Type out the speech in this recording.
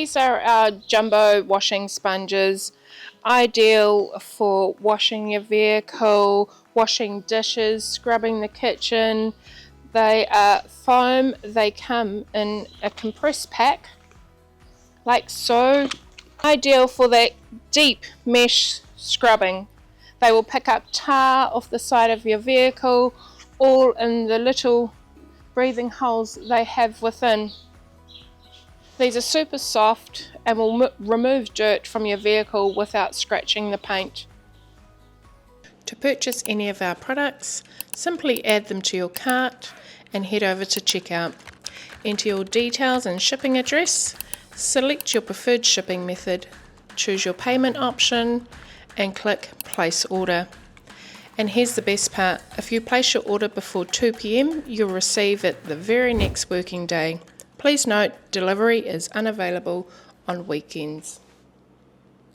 These are our jumbo washing sponges, ideal for washing your vehicle, washing dishes, scrubbing the kitchen. They are foam. They come in a compressed pack, like so. Ideal for that deep mesh scrubbing. They will pick up tar off the side of your vehicle, all in the little breathing holes they have within. These are super soft and will remove dirt from your vehicle without scratching the paint. To purchase any of our products, simply add them to your cart and head over to checkout. Enter your details and shipping address, select your preferred shipping method, choose your payment option and click place order. And here's the best part, if you place your order before 2 p.m, you'll receive it the very next working day. Please note, delivery is unavailable on weekends.